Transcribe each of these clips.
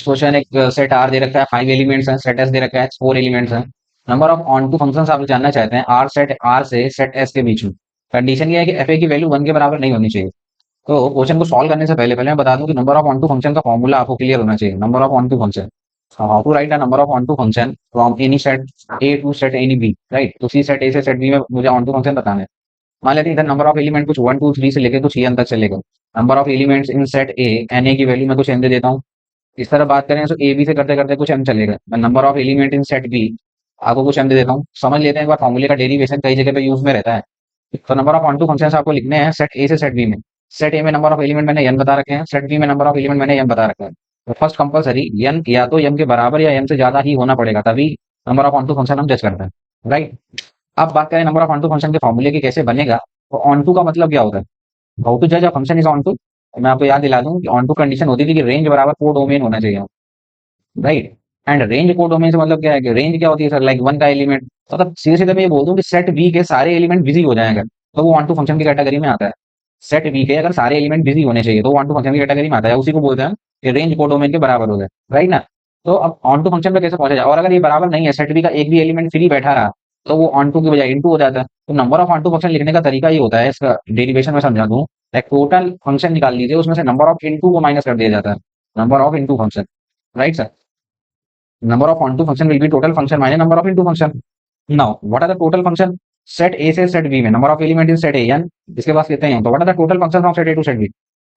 Question एक set are they रखा है, 5 एलिमेंट्स हैं, सेट एस दे रखा है, 4 एलिमेंट्स हैं। Number of onto functions आप जानना चाहते हैं आर से सेट एस के बीच में। कंडीशन ये है कि एफ ए की वैल्यू 1 के बराबर नहीं होनी चाहिए। तो क्वेश्चन को सॉल्व करने से पहले पहले मैं बता दूं कि number of onto function का फॉर्मूला आपको क्लियर होना चाहिए। Number of onto function, how to write a number of onto function from any set A to set any B, right. तो सी सेट ए से set B में मुझे on to function बताना है। मान लेते हैं इधर नंबर ऑफ एलिमेंट कुछ 1 2 3 से लेके कुछ एन तक चलेगा। Number of elements in set A, N A की वैल्यू मैं कुछ एन दे देता हूँ। इस तरह बात करें तो ए बी से करते करते कुछ एम चलेगा। मैं number of element in set B आपको कुछ एम दे देता हूँ। समझ लेते हैं एक बार फॉर्मूले का डेरिवेशन कई जगह पे यूज में रहता है। तो number of onto function आपको लिखने हैं सेट ए से सेट बी में। सेट ए में नंबर ऑफ एलिमेंट मैंने एन बता रखे हैं, सेट बी में नंबर ऑफ एलिमेंट मैंने एम बता रखा है। तो फर्स्ट कंपलसरी एन या तो एम के बराबर या एम से ज्यादा ही होना पड़ेगा, तभी number of onto function हम जज करते हैं, राइट। अब बात करें number of onto function के फॉर्मूले की कैसे बनेगा। तो ऑन टू का मतलब क्या होता है, हाउ टू जज a function is onto. मैं आपको याद दिला दूं कि ऑन टू कंडीशन होती थी कि रेंज बराबर को डोमेन होना चाहिए, राइट। एंड रेंज को डोमेन से मतलब क्या है कि रेंज क्या होती है सर, लाइक 1 का एलिमेंट। मतलब सीधे सीधे मैं ये बोल दूं कि सेट बी के सारे एलिमेंट बिजी हो जाएंगे तो वो ऑन टू फंक्शन की कैटेगरी में आता है। सेट बी के अगर सारे एलिमेंट बिजी होने चाहिए तो वो ऑन टू फंक्शन की कैटेगरी में आता है, उसी को बोलते हैं कि रेंज को डोमेन के बराबर हो जाए, राइट ना। तो अब ऑन टू फंक्शन पे कैसे पहुंचा जाए, और अगर ये बराबर नहीं है, सेट बी का एक भी एलिमेंट फ्री बैठा रहा तो वो ऑन टू की बजाय इनटू हो जाता है। तो number of onto function लिखने का तरीका ये होता है, इसका डेरिवेशन में समझा दूं। एक टोटल फंक्शन निकाल लीजिए, उसमें से नंबर ऑफ इनटू को माइनस कर दिया जाता है, number of into function, right sir. Number of onto function will be total function minus number of into function. Now, what are the total function? Set A से set B में number of element in set A n इसके पास लेते हैं, तो what are the total function from set A to set B?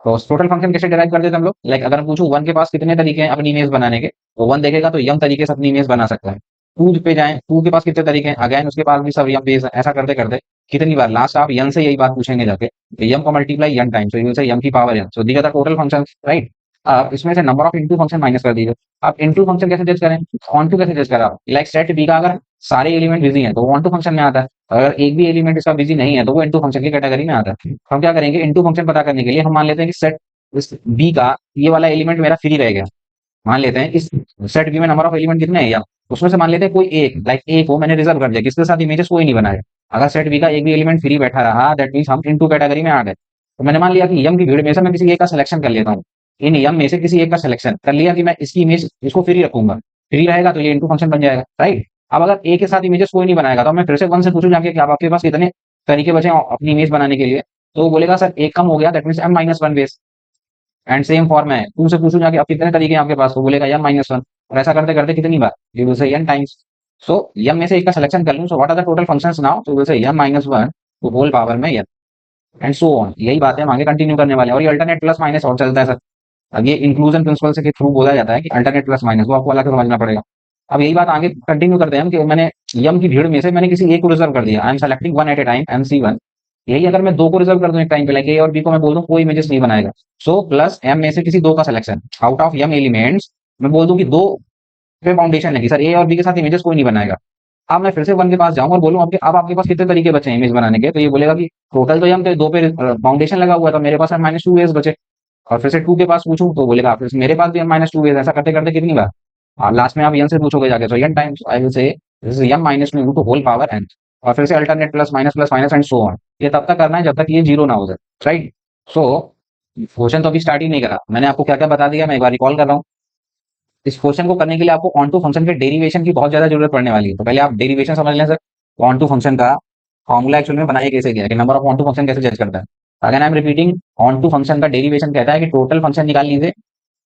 तो total function कैसे derive करते थे हम लोग, लाइक अगर मैं पूछूं वन के पास कितने तरीके हैं अपनी इमेज बनाने के, तो वन देखेगा तो यम तरीके से अपनी इमेज बना सकता है। टू पे जाएं, टू के पास कितने तरीके हैं, अगेन उसके पास भी सब यम बेस है। ऐसा करते करते कितनी बार लास्ट आप यन से यही बात पूछेंगे जाके, तो यम को multiply N time, so you से यम की पावर यन, सो दिया था टोटल फंक्शन, राइट। आप इसमें से number of into function minus कर दीजिए। आप इंटू फंक्शन कैसे जज करें, ऑन टू कैसे जज करें आप, लाइक सेट बी का अगर सारे एलिमेंट बिजी हैं तो वो ऑन टू फंक्शन में आता है। अगर एक भी एलिमेंट इसका बिजी नहीं है तो वो इंटू फंक्शन की कैटेगरी में आता है। हम क्या करेंगे, इंटू फंक्शन पता करने के लिए हम मान लेते हैं कि सेट इस बी का ये वाला एलिमेंट मेरा फ्री रह गया। मान लेते हैं इस सेट बी में नंबर ऑफ एलिमेंट कितने हैं, या उसमें से मान लेते हैं कोई एक, लाइक एक को मैंने रिजर्व कर दिया, किसके साथ इमेजेस कोई नहीं बनाया। अगर सेट बी का एक भी एलिमेंट फ्री बैठा रहा, दैट मीन हम इनटू कैटेगरी में आ गए। तो मैंने मान लिया कि यम की भीड़ में से मैं किसी एक का सिलेक्शन कर लेता हूँ। इन यम में से किसी एक का सिलेक्शन कर लिया कि मैं इसकी इमेज इसको फ्री रखूंगा, फ्री रहेगा तो ये इनटू फंक्शन बन जाएगा, राइट। अब अगर ए के साथ इमेजेस कोई नहीं बनाएगा तो मैं फिर से वन से पूछूं जाके कि आप आपके पास कितने तरीके बचे हैं अपनी इमेज बनाने के लिए, तो वो बोलेगा सर एक कम हो गया, that mean M minus one base. And same for मैं तुमसे पूछूं जाके अब कितने तरीके हैं आपके पास, तो बोलेगा एम माइनस वन। और ऐसा करते करते कितनी बार, you will say n times. So m में से एक का सिलेक्शन कर लूं, so what are the total functions now, तो will say m minus one to whole power में एन, एंड सो ऑन। यही बात है हम आगे कंटिन्यू करने वाले हैं, और ये अल्टरनेट प्लस माइनस और चलता है सर। अब ये इंक्लूजन प्रिंसिपल से के थ्रू बोला जाता है कि अल्टरनेट प्लस माइनस, वो आपको अलग से समझना पड़ेगा। अब यही बात आगे कंटिन्यू करते हैं हम, कि मैंने यम की भीड़ में से मैंने किसी एक को रिजर्व कर दिया, I am selecting one at a time, M C one. यही अगर मैं दो को रिजर्व कर दूं एक टाइम पे, लाइक ए और बी को मैं बोल दूं कोई इमेजेस नहीं बनाएगा, सो प्लस एम में से किसी दो का selection out of M elements, मैं बोल दूं कि दो पे फाउंडेशन है कि सर ए और बी के साथ इमेजेस कोई नहीं बनाएगा। अब मैं फिर से वन के पास जाऊं और बोलूं आपके अब आपके पास कितने तरीके बचे हैं इमेज बनाने के, तो ये बोलेगा कि टोटल तो एम पे दो पे फाउंडेशन लगा हुआ था, मेरे पास माइनस टू एज बचे। और फिर से टू के पास पूछूं तो बोलेगा फिर से मेरे पास भी माइनस टू एज। ऐसा करते करते कितनी बार, और लास्ट में आप एन से पूछोगे जाके, so n times I will say this is m minus two into whole power n. और फिर से alternate plus minus and so on. ये तब तक करना है जब तक ये जीरो ना हो जाए, राइट। सो क्वेश्चन तो अभी स्टार्ट ही नहीं करा, मैंने आपको क्या क्या बता दिया मैं एक बार रिकॉल कर रहा हूँ। इस क्वेश्चन को करने के लिए आपको ऑन टू फंक्शन के डेरिवेशन की बहुत ज्यादा जरूरत पड़ने वाली है। तो पहले आप डेरिवेशन समझ लें सर, ऑन टू फंक्शन का फॉर्मूला एक्चुअल में बनाया कैसे गया है, कि number of onto function कैसे जज करता है। अगर I am repeating, onto function का डेरिवेशन कहता है कि टोटल फंक्शन निकाल लीजिए,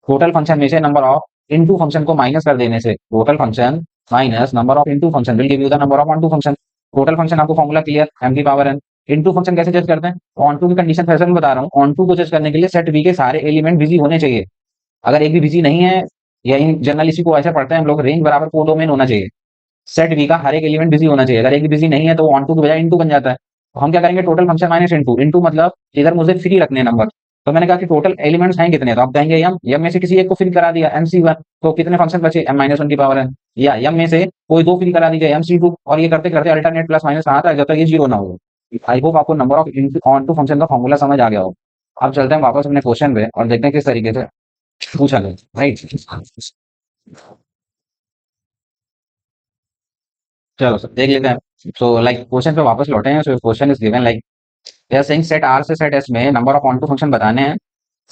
टोटल फंक्शन में से नंबर ऑफ इनटू फंक्शन को माइनस कर देने से total function minus number of into function will give you the number of onto function. Total function आपको फॉर्मूला क्लियर, एम की पावर एन। इनटू फंक्शन कैसे जज करते हैं, ऑन टू की कंडीशन फैशन में बता रहा हूँ। ऑन टू को जज करने के लिए सेट बी के सारे एलिमेंट बिजी होने चाहिए। अगर एक भी बिजी नहीं है, या इन जनरल इसी को ऐसे पढ़ते हैं हम लोग, रेंज बराबर कोडोमेन होना चाहिए। सेट बी का हर एक एलिमेंट बिजी होना चाहिए, अगर एक भी बिजी नहीं है तो ऑन टू की बजाय इनटू बन जाता है। तो हम क्या करेंगे, total function minus into, into मतलब इधर मुझे फ्री रखने हैं नंबर। तो मैंने कहा कि टोटल एलिमेंट्स हैं कितने, तो आप कहेंगे यम, यम में से किसी एक को फ्री करा दिया एम सी वन, तो कितने फंक्शन बचे एम माइनस वन की पावर एन। या यम में से कोई दो फ्री करा दीजिए एम सी टू, और ये करते करते अल्टरनेट प्लस माइनस आता है जब तक ये जीरो ना हो। आई होप आपको number of onto function का फॉर्मूला समझ आ गया हो। अब चलते हैं वापस अपने क्वेश्चन पे और देखते हैं किस तरीके से पूछा गया, राइट। चलो सर देख लेते हैं। सो लाइक क्वेश्चन पे वापस लौटे हैं। So question is given like they are saying set R से सेट एस में number of onto function बताने हैं,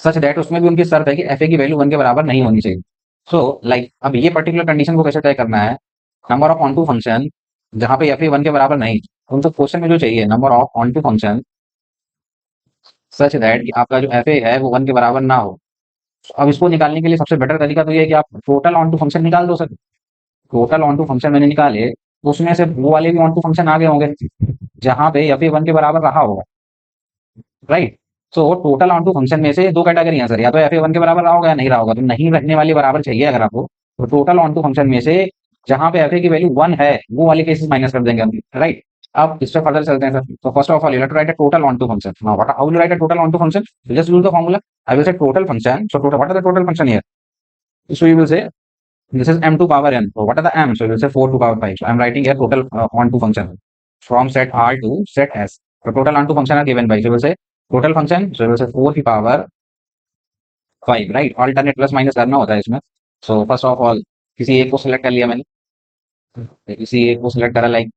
सच दैट उसमें भी उनकी शर्त है कि एफ ए की वैल्यू वन के बराबर नहीं होनी चाहिए। सो लाइक अब ये पर्टिकुलर कंडीशन को कैसे तय करना है, number of onto function जहाँ पे एफ ए वन के बराबर नहीं, उनको क्वेश्चन में जो चाहिए number of onto function such that कि आपका जो एफ ए है वो वन के बराबर ना हो। अब इसको निकालने के लिए सबसे बेटर तरीका तो ये है कि आप टोटल ऑन टू फंक्शन निकाल दो sir. Total onto function मैंने निकाले तो उसमें से वो वाले भी ऑन टू फंक्शन आ गए होंगे जहां पे एफ ए वन के बराबर रहा होगा, right. So total onto function में से दो कैटेगरी है सर, या तो एफ ए वन के बराबर रहा होगा या नहीं रहा होगा। तो नहीं रहने वाली बराबर चाहिए अगर आपको, तो टोटल ऑन टू फंक्शन में से जहां पे एफ ए की वैल्यू वन है वो वाले केसेस माइनस कर देंगे हम, राइट। अब इस पे फर्दर चलते हैं सर। तो first of all you have to write a total onto function. Now what how will write a total onto function? Just use the formula. I will say total function, so total what are the total function here? So you will say this is m to power n. So what are the m? So you will say 4 to power 5. So I'm writing here total onto function from set R to set S. So total onto function are given by. So you will say total function. So you will say 4 की power 5, right? Alternate plus minus करना होता है इसमें। So first of all किसी एक को select कर लिया मैंने, किसी एक को select करा, लाइक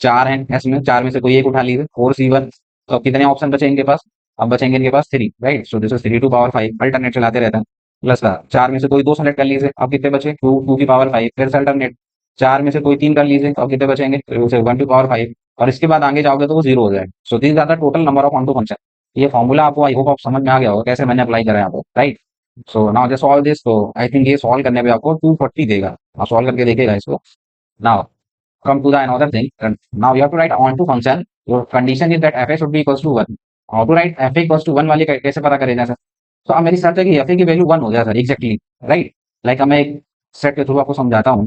चार हैं एस में, चार में से कोई एक उठा लीजिए, 4C1। तो अब कितने ऑप्शन बचे इनके पास? अब बचेंगे इनके पास 3, right. So this is 3 to power 5, alternate चलाते रहते हैं। प्लस का चार में से कोई दो सेलेक्ट कर लीजिए, अब कितने बचे? 2 की पावर 5, फिर से अल्टरनेट। चार में से कोई तीन कर लीजिए, तो अब कितने बचेंगे? फिर उसे 1 टू पावर 5, और इसके बाद आगे जाओगे तो वो जीरो हो जाएगा। So this are the total number of onto function. ये फॉर्मूला आपको आई होप आप समझ में आ गया होगा कैसे मैंने अप्लाई करा है यहाँ पे, right. So now just solve this. तो आई थिंक ये सॉल्व करने पे आपको 240 देगा। आप सॉल्व करके देखिएगा इसको। Now come to the another thing. And now you have to write on to function. Your condition is that fa should be equals to 1. How to write fa equals to 1 वाली कैसे पता करेगा sir? तो अब मेरी शर्त है कि fa की वैल्यू 1 हो जाए सर, एग्जैक्टली, राइट। लाइक मैं एक सेट के थ्रू आपको समझाता हूँ।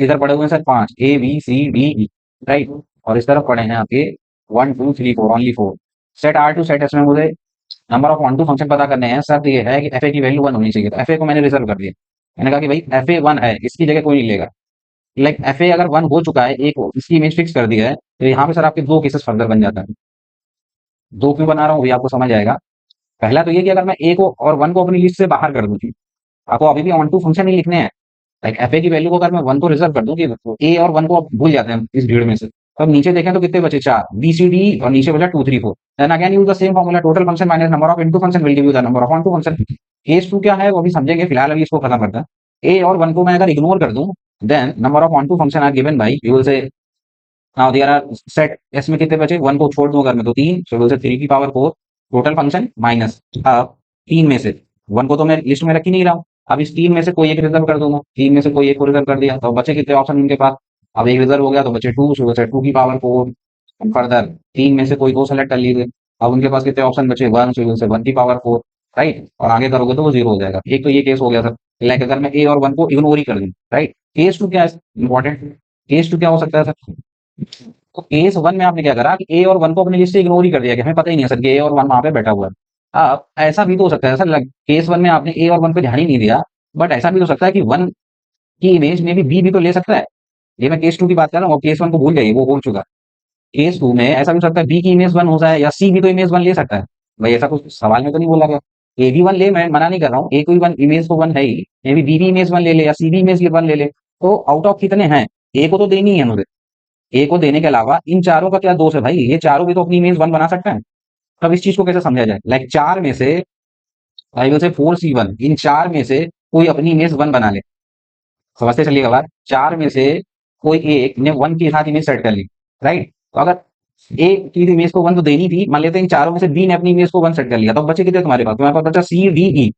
इधर पड़े हुए हैं sir 5 A B C D E, right. और इस तरफ पड़े हैं आपके 1 2 3 4, only 4। Set R to set S में मुझे number of one to function पता करने हैं। शर्त ये है कि एफ ए की वैल्यू 1 होनी चाहिए। तो एफ ए को मैंने रिजर्व कर दिया। मैंने कहा कि भाई एफ ए 1 है, इसकी जगह कोई नहीं लेगा। लाइक एफ ए अगर 1 हो चुका है, एक इसकी इमेज फिक्स कर दी है, तो यहाँ पे सर आपके दो केसेस फर्दर बन जाता है। दो क्यों बना रहा हूँ, ये आपको समझ आएगा। पहला तो ये कि अगर मैं ए को और 1 को अपनी लिस्ट से बाहर कर दूं, आपको अभी भी ऑन टू फंक्शन ही लिखने हैं। लाइक एफ ए की वैल्यू को अगर मैं 1 को रिजर्व कर दूं कि ए और 1 को आप भूल जाते हैं इस भीड़ में से, तो अब नीचे देखें तो कितने बचे? 4 बी सी डी, और नीचे बचा 2 3 4। Then again use the same formula, total function minus number of into function will give you the number of onto function. Case 2 क्या है वो भी समझेंगे, फिलहाल अभी इसको खत्म करते हैं। ए और 1 को मैं अगर इग्नोर कर दूं, then number of onto function are given by, you will say now there are set S में कितने बचे? 1 को छोड़ दूं अगर मैं तो 3, सो विल से 3 की पावर 4 टोटल फंक्शन माइनस। अब 3 में से 1 को तो मैं लिस्ट में रख ही नहीं रहा हूं। अब इस 3 में से कोई एक रिजर्व कर दूंगा, 3 में से कोई एक को रिजर्व कर दिया, तो बचे कितने ऑप्शन इनके पास? अब एक रिजर्व हो गया तो बचे 2, सो बचे 2 की पावर 4। फर्दर 3 में से कोई दो सेलेक्ट कर लीजिए, अब उनके पास कितने ऑप्शन बचे? 1, सो विल से 1 की पावर 4, राइट। और आगे करोगे तो वो जीरो हो जाएगा। एक तो ये केस हो गया सर, लाइक अगर मैं ए और 1 को इग्नोर ही कर दूं, राइट। केस 2 क्या है इंपॉर्टेंट? केस 2 क्या हो सकता है सर? तो केस 1 में आपने क्या करा कि ए और 1 को अपनी लिस्ट से इग्नोर ही कर दिया कि हमें पता ही नहीं है सर कि ए और 1 वहां पे बैठा हुआ है। अब ऐसा भी तो हो सकता है सर, केस 1 में आपने ए और 1 पे ध्यान ही नहीं दिया, बट ऐसा भी हो सकता है कि 1 की इमेज में भी बी भी तो ले सकता है। ये मैं केस 2 की बात कर रहा हूँ, केस 1 को भूल जाइए, वो हो चुका। केस 2 में ऐसा भी हो सकता है बी की इमेज 1 हो जाए, या सी भी तो इमेज 1 ले सकता है। भाई ऐसा कुछ सवाल में तो नहीं बोला गया। ए भी 1 ले, मैं मना नहीं कर रहा हूँ, ए कोई 1 इमेज तो 1 है ही, मे बी भी इमेज 1 ले ले, या सी भी इमेज 1 ले ले। तो आउट ऑफ कितने हैं? ए को तो देनी है मुझे। ए को देने के अलावा इन चारों का क्या दोष है भाई? ये चारों भी तो अपनी इमेज 1 बना सकते हैं। तब इस चीज को कैसे समझा जाए? लाइक चार में से आई विल से 4C1, इन चार में से कोई अपनी इमेज 1 बना ले। समझते चलिएगा बात। चार में से कोई एक ने 1 के साथ इमेज सेट कर ली, राइट। तो अगर ए की इमेज को 1 तो देनी थी, मान लेते हैं इन चारों में से बी ने अपनी इमेज को 1 सेट कर लिया, तो बचे कितने तुम्हारे पास? तुम्हारे पास बचा सी डी ई।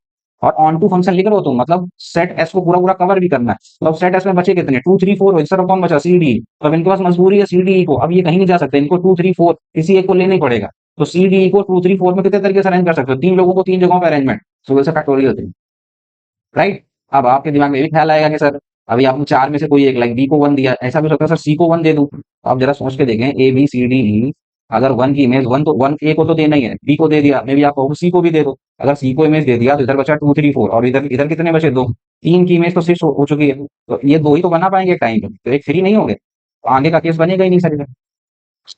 और ऑन टू फंक्शन लिख रहे हो तुम, मतलब सेट एस को पूरा पूरा कवर भी करना है। तो अब सेट एस में बचे कितने? 2 3 4, इस तरफ कौन बचा? C D. तो अब इनके पास मजबूरी है सी डी को, अब ये कहीं नहीं जा सकते, इनको 2 3 4 किसी एक को लेना ही पड़ेगा। तो सी डी को 2 3 4 में कितने तरीके से अरेंज कर सकते हो? 3 लोगों को 3 जगहों पर अरेंजमेंट, सो वैसे फैक्टोरियल थी, राइट। अब आपके दिमाग में ये भी ख्याल आएगा कि सर अभी आपने चार में से कोई एक, लाइक बी को 1 दिया, ऐसा भी हो सकता है सर सी को 1 दे दूं। तो आप जरा सोच के देखें, ए बी सी डी ई, अगर 1 की इमेज 1 तो 1 ए को तो देना ही है, बी को दे दिया, मे बी आप कहो सी को भी दे दो। अगर सी को इमेज दे दिया तो इधर बचा 2 3 4, और इधर इधर कितने बचे? 2। 3 की इमेज तो सिर्फ हो चुकी है, तो ये दो ही तो बना पाएंगे टाइम पे, तो एक फ्री नहीं होंगे, तो आगे का केस बनेगा ही नहीं सर इधर।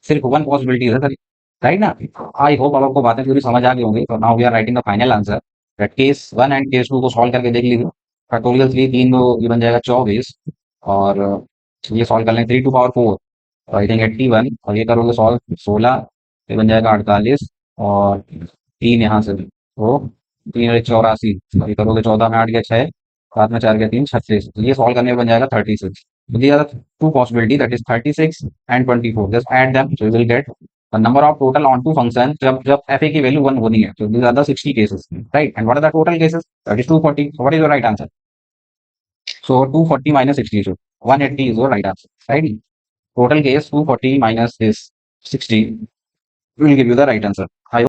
सिर्फ 1 पॉसिबिलिटी है सर, राइट ना। आई होप अब आपको बातें पूरी समझ आ गई होंगी। तो now we are writing the final answer that case 1 and case 2 को सॉल्व करके देख लीजिए। फैक्टोरियल 3 3 दो ये बन जाएगा 24, और ये सॉल्व कर लें 3 टू पावर 4, आई थिंक 81, और ये करोगे सॉल्व 16, ये बन जाएगा 48, और 3 यहाँ से तो 3 और 84, ये करोगे 14 में 8 गया 6, सात में 4 गया 3 36, ये सॉल्व करने में बन जाएगा 36। तो these are the two possibility, that is 36 and 24, just add them so you will get the number of total onto function जब जब fa की वैल्यू 1 होनी है। so these are the 60 cases, right? And what are the total cases? That is 240। so what is your right answer? So 240 minus 60, so 180 is your right answer, right? Total case 240 minus this 60 will give you the right answer। I